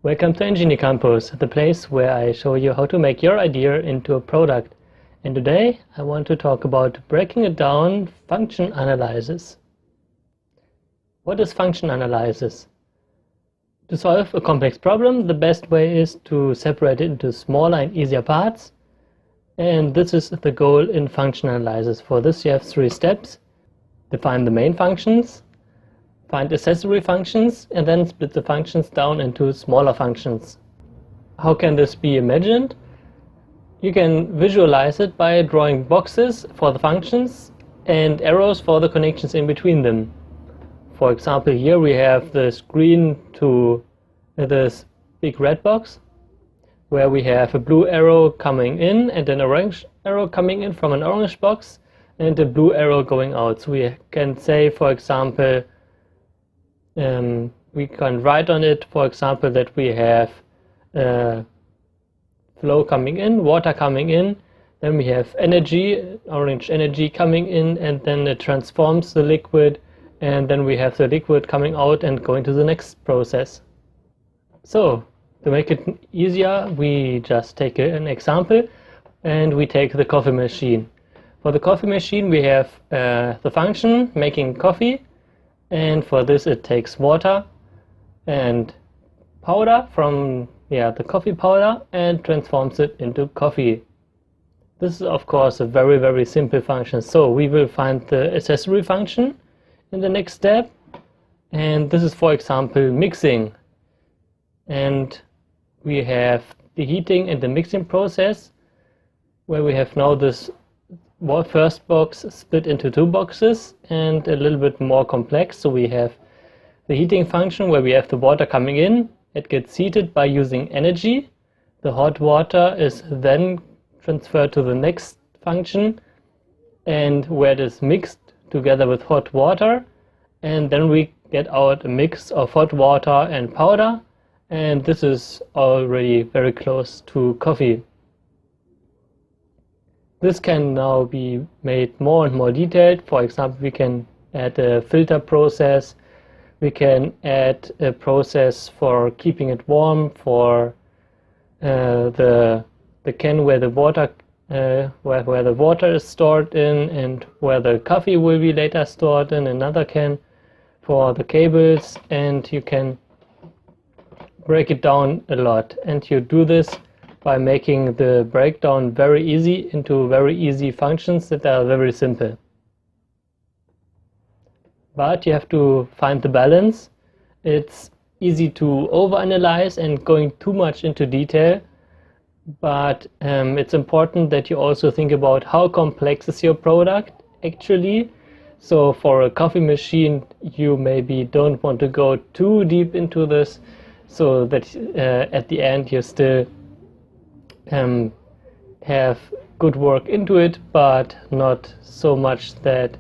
Welcome to Engineer Campus, the place where I show you how to make your idea into a product. And today I want to talk about breaking it down function analysis. What is function analysis? To solve a complex problem, the best way is to separate it into smaller and easier parts. And this is the goal in function analysis. For this you have 3 steps. Define the main functions, find accessory functions, and then split the functions down into smaller functions. How can this be imagined? You can visualize it by drawing boxes for the functions and arrows for the connections in between them. For example, here we have the screen to this big red box, where we have a blue arrow coming in and an orange arrow coming in from an orange box and a blue arrow going out. So we can say, for example, we can write on it, for example, that we have flow coming in, water coming in, then we have energy, orange energy coming in, and then it transforms the liquid, and then we have the liquid coming out and going to the next process. So to make it easier, we just take an example and we take the coffee machine. For the coffee machine we have the function making coffee, and for this it takes water and powder from the coffee powder and transforms it into coffee. This is of course a very simple function, so we will find the accessory function in the next step, and this is, for example, mixing, and we have the heating and the mixing process, where we have now this first box split into 2 boxes and a little bit more complex. So we have the heating function where we have the water coming in, it gets heated by using energy, the hot water is then transferred to the next function, and where it is mixed together with hot water, and then we get out a mix of hot water and powder, and this is already very close to coffee. This can now be made more and more detailed. For example, we can add a filter process, we can add a process for keeping it warm, for the can where the water where the water is stored in, and where the coffee will be later stored in another can, for the cables, and you can break it down a lot. And you do this by making the breakdown very easy into very easy functions that are very simple. But you have to find the balance. It's easy to overanalyze and going too much into detail, but it's important that you also think about how complex is your product actually. So for a coffee machine you maybe don't want to go too deep into this, so that at the end you still have good work into it, but not so much that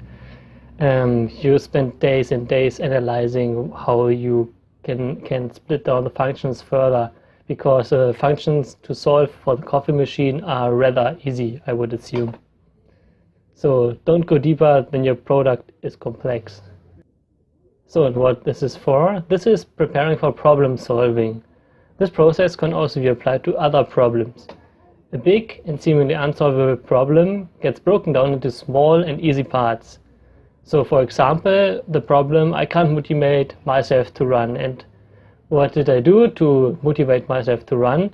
you spend days and days analyzing how you can split down the functions further, because functions to solve for the coffee machine are rather easy, I would assume. So don't go deeper than your product is complex. So what this is for? This is preparing for problem solving. This process can also be applied to other problems. A big and seemingly unsolvable problem gets broken down into small and easy parts. So for example, the problem, I can't motivate myself to run, and what did I do to motivate myself to run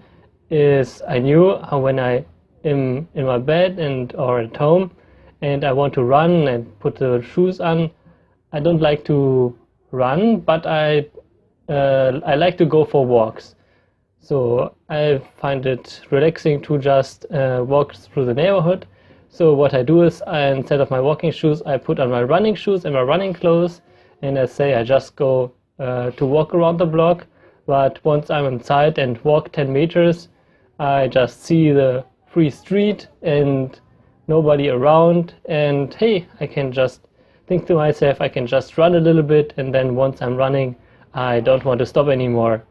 is I knew how when I am in my bed or at home and I want to run and put the shoes on, I don't like to run, but I like to go for walks. So I find it relaxing to just walk through the neighborhood. So what I do is, instead of my walking shoes, I put on my running shoes and my running clothes, and I say I just go to walk around the block. But once I'm inside and walk 10 meters, I just see the free street and nobody around, and hey, I can just think to myself, I can just run a little bit, and then once I'm running, I don't want to stop anymore.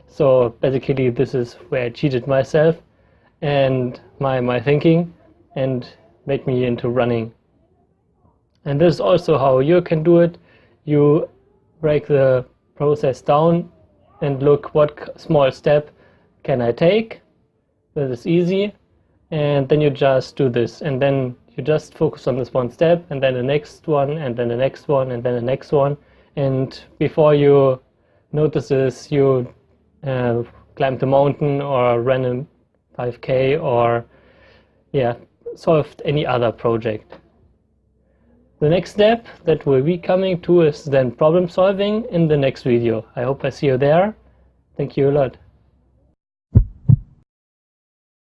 So basically this is where I cheated myself and my thinking and made me into running. And this is also how you can do it. You break the process down and look what small step can I take. This is easy, and then you just do this, and then you just focus on this one step, and then the next one, and then the next one, and then the next one, and before you notice this, you climbed a mountain or ran a 5K or solved any other project. The next step that we'll be coming to is then problem solving in the next video. I hope I see you there. Thank you a lot.